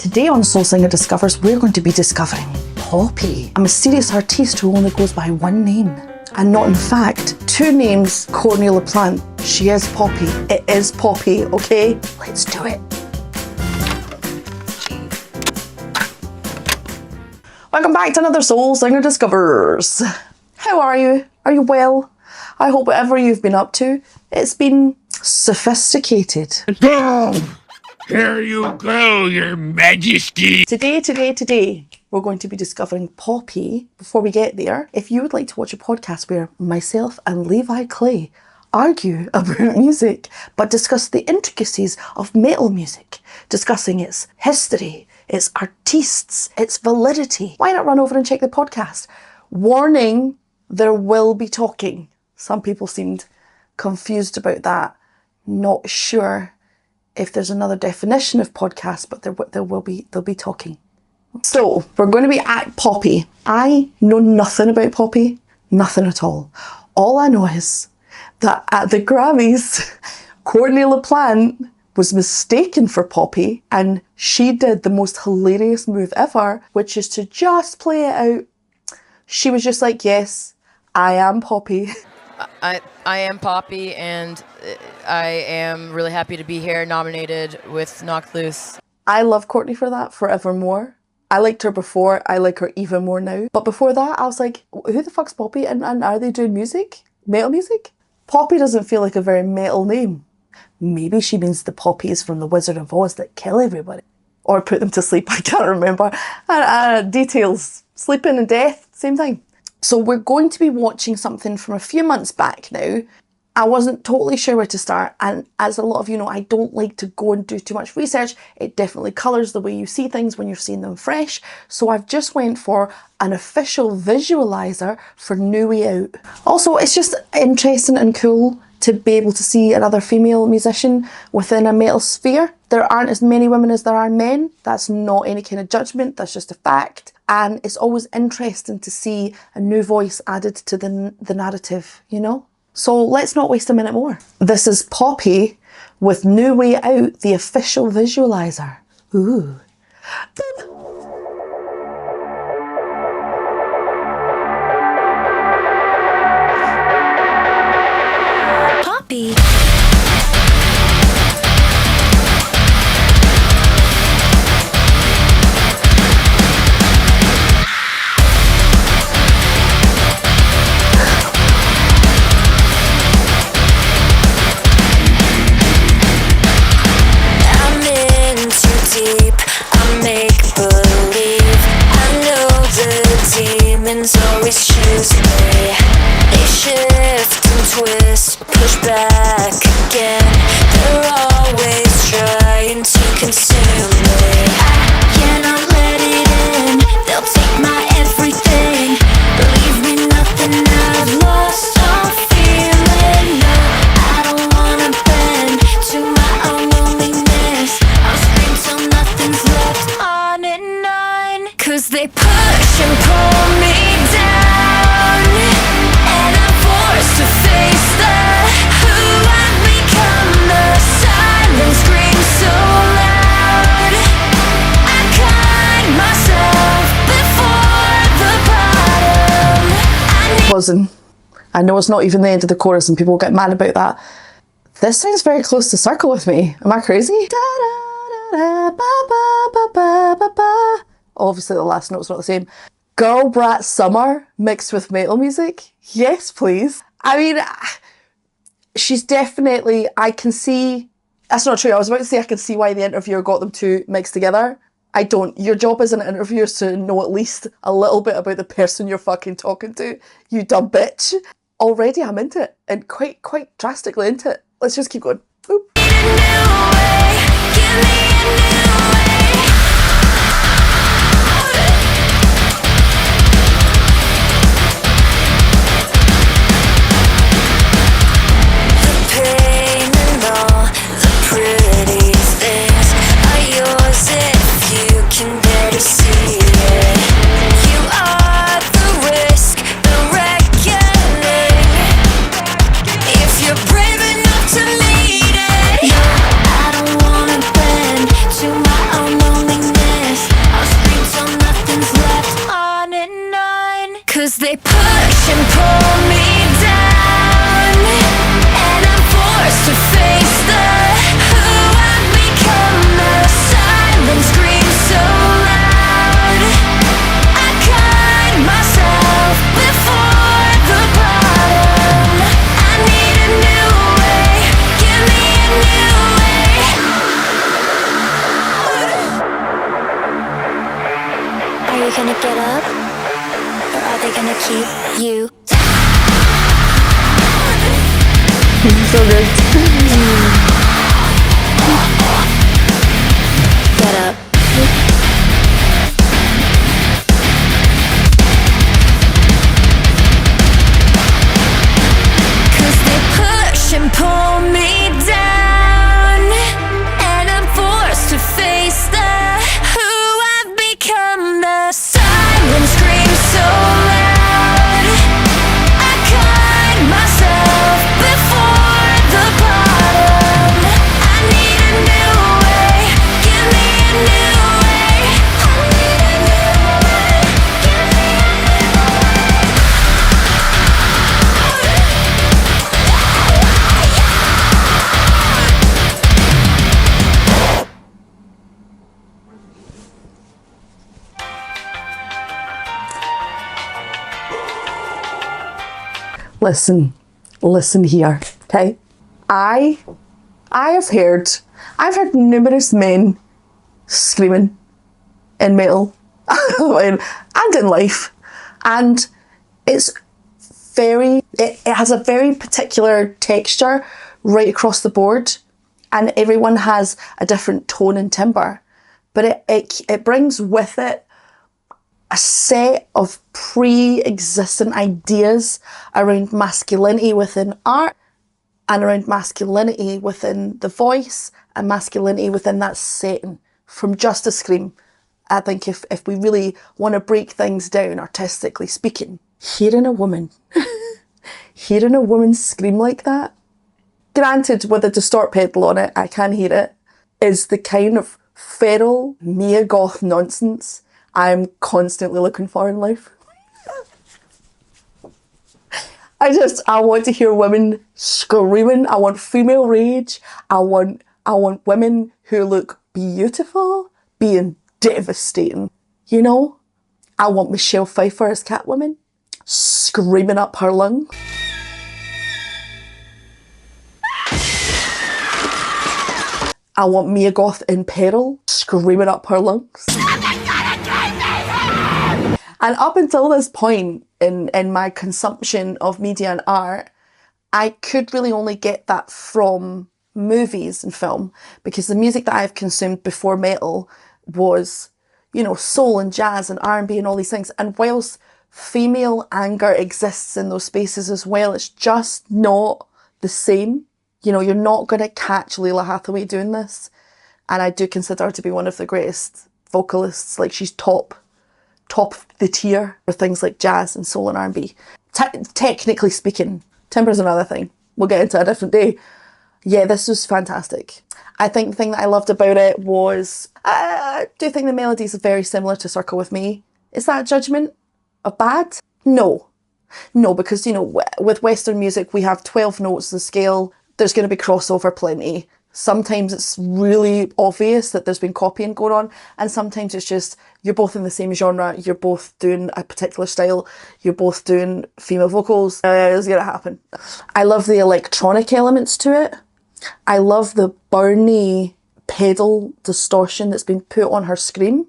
Today on Soul Singer Discovers, we're going to be discovering Poppy, a mysterious artiste who only goes by one name. And not in fact, two names, Courtney LaPlante. She is Poppy. It is Poppy, okay? Let's do it. Welcome back to another Soul Singer Discovers. How are you? Are you well? I hope whatever you've been up to, it's been sophisticated. Here you go, your majesty. Today, we're going to be discovering Poppy. Before we get there, if you would like to watch a podcast where myself and Levi Clay argue about music, but discuss the intricacies of metal music, discussing its history, its artistes, its validity, why not run over and check the podcast? Warning, there will be talking. Some people seemed confused about that, not sure if there's another definition of podcast, but there'll be talking. So we're going to be at Poppy. I know nothing about Poppy, nothing at all. All I know is that at the Grammys, Courtney LaPlante was mistaken for Poppy, and she did the most hilarious move ever, which is to just play it out. She was just like, yes, I am Poppy. I am Poppy, and I am really happy to be here, nominated with Knocked Loose. I love Courtney for that forevermore. I liked her before, I like her even more now. But before that, I was like, who the fuck's Poppy? And are they doing music? Metal music? Poppy doesn't feel like a very metal name. Maybe she means the poppies from The Wizard of Oz that kill everybody. Or put them to sleep, I can't remember. Details. Sleeping and death, same thing. So we're going to be watching something from a few months back now. I wasn't totally sure where to start, and as a lot of you know, I don't like to go and do too much research. It definitely colours the way you see things when you're seeing them fresh. So I've just went for an official visualiser for New Way Out. Also, it's just interesting and cool to be able to see another female musician within a metal sphere. There aren't as many women as there are men. That's not any kind of judgment, that's just a fact. And it's always interesting to see a new voice added to the narrative, you know? So let's not waste a minute more. This is Poppy with New Way Out, the official visualiser. Ooh. Poppy. Always choose me. They shift and twist, push back again. They're always trying to consume me. I cannot let it in. They'll take my everything. Believe me, nothing I've lost. I'm feeling no. I don't wanna bend to my own loneliness. I'll scream till nothing's left on and on. 'Cause they push and pull me down, and I'm forced to face who I've become. The silence screams so loud. I cut myself before the bottom. Buzzing. I know it's not even the end of the chorus and people get mad about that. This sounds very close to Circle with Me. Am I crazy? Da, da, da, da, ba, ba, ba, ba, ba, ba. Obviously the last note's not the same. Girl Brat Summer mixed with metal music? Yes, please. I mean, she's definitely, I can see, that's not true. I was about to say I can see why the interviewer got them two mixed together. I don't. Your job as an interviewer is to know at least a little bit about the person you're fucking talking to, you dumb bitch. Already I'm into it, and quite drastically into it. Let's just keep going. Boop. Brave enough to lead it. No, I don't wanna bend to gonna get up? Or are they gonna keep you? So good. Get up. Cause they push and pull me down, and I'm forced to face who I've become. The silence screams so loud, I cut myself before the bottom. I need a new way, give me a new way. I need a new way, give me a new way. Listen here, okay? I've heard numerous men screaming in metal and in life, and it has a very particular texture right across the board, and everyone has a different tone and timbre, but it brings with it a set of pre-existent ideas around masculinity within art, and around masculinity within the voice, and masculinity within that setting from just a scream. I think if we really want to break things down artistically speaking, hearing a woman scream like that, granted with a distort pedal on it, I can hear it, is the kind of feral Mia Goth nonsense I'm constantly looking for in life. I want to hear women screaming. I want female rage. I want women who look beautiful being devastating. You know? I want Michelle Pfeiffer as Catwoman screaming up her lungs. I want Mia Goth in peril screaming up her lungs. And up until this point in my consumption of media and art, I could really only get that from movies and film, because the music that I've consumed before metal was, you know, soul and jazz and R&B and all these things. And whilst female anger exists in those spaces as well, it's just not the same. You know, you're not going to catch Leila Hathaway doing this. And I do consider her to be one of the greatest vocalists. Like, she's top of the tier for things like jazz and soul and R&B. Technically speaking, timber's another thing. We'll get into a different day. Yeah, this was fantastic. I think the thing that I loved about it was, I do think the melodies are very similar to Circle With Me. Is that a judgment of bad? No. No, because, you know, with Western music, we have 12 notes in the scale. There's going to be crossover plenty. Sometimes it's really obvious that there's been copying going on, and sometimes it's just, you're both in the same genre, you're both doing a particular style, you're both doing female vocals. It's going to happen. I love the electronic elements to it. I love the Bernie pedal distortion that's been put on her scream.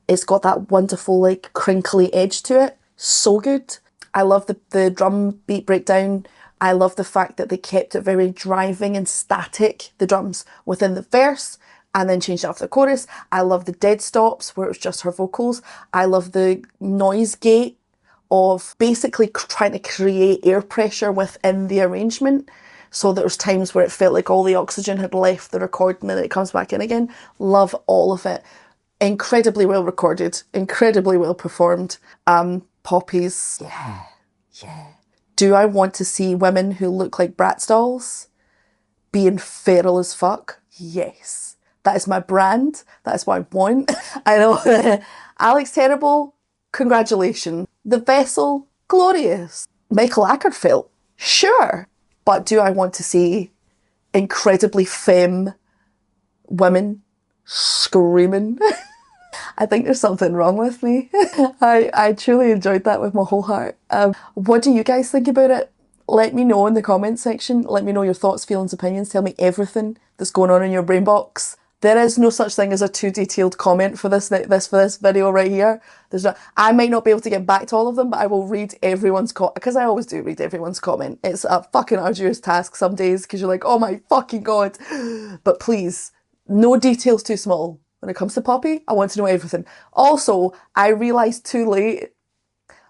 It's got that wonderful, like, crinkly edge to it. So good. I love the drum beat breakdown. I love the fact that they kept it very driving and static, the drums, within the verse, and then changed it after the chorus. I love the dead stops where it was just her vocals. I love the noise gate of basically trying to create air pressure within the arrangement, so there was times where it felt like all the oxygen had left the recording and it comes back in again. Love all of it. Incredibly well recorded, incredibly well performed. Poppy's, yeah. Do I want to see women who look like Bratz dolls being feral as fuck? Yes. That is my brand. That is what I want. I know. Alex Terrible, congratulations. The Vessel, glorious. Michael Ackerfeld, sure. But do I want to see incredibly femme women screaming? I think there's something wrong with me. I truly enjoyed that with my whole heart. What do you guys think about it? Let me know in the comments section. Let me know your thoughts, feelings, opinions. Tell me everything that's going on in your brain box. There is no such thing as a too detailed comment for this video right here. There's not. I might not be able to get back to all of them, but I will read everyone's because I always do read everyone's comment. It's a fucking arduous task some days because you're like, oh my fucking god. But please, no details too small. When it comes to Poppy, I want to know everything. Also, I realised too late,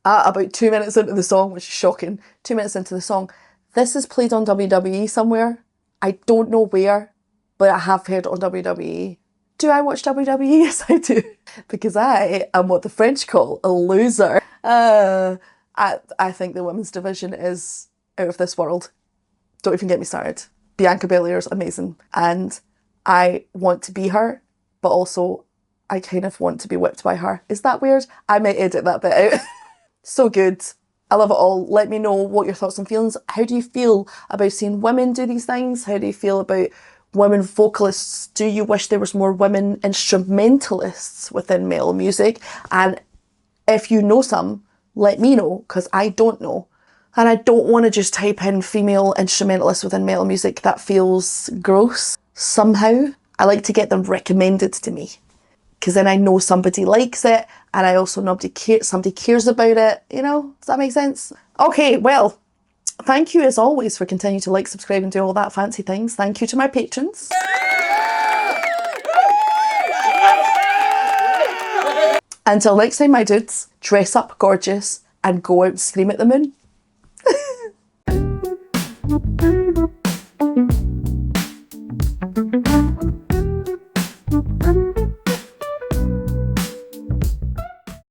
about 2 minutes into the song, which is shocking, 2 minutes into the song, this is played on WWE somewhere. I don't know where, but I have heard it on WWE. Do I watch WWE? Yes, I do. Because I am what the French call a loser. I think the women's division is out of this world. Don't even get me started. Bianca Belair's amazing. And I want to be her, but also I kind of want to be whipped by her. Is that weird? I might edit that bit out. So good. I love it all. Let me know what your thoughts and feelings. How do you feel about seeing women do these things? How do you feel about women vocalists? Do you wish there was more women instrumentalists within metal music? And if you know some, let me know, because I don't know. And I don't want to just type in female instrumentalists within metal music. That feels gross somehow. I like to get them recommended to me, because then I know somebody likes it, and I also know somebody cares about it, you know? Does that make sense? Okay, well, thank you as always for continuing to like, subscribe and do all that fancy things. Thank you to my patrons. Until next time, my dudes, dress up gorgeous and go out and scream at the moon.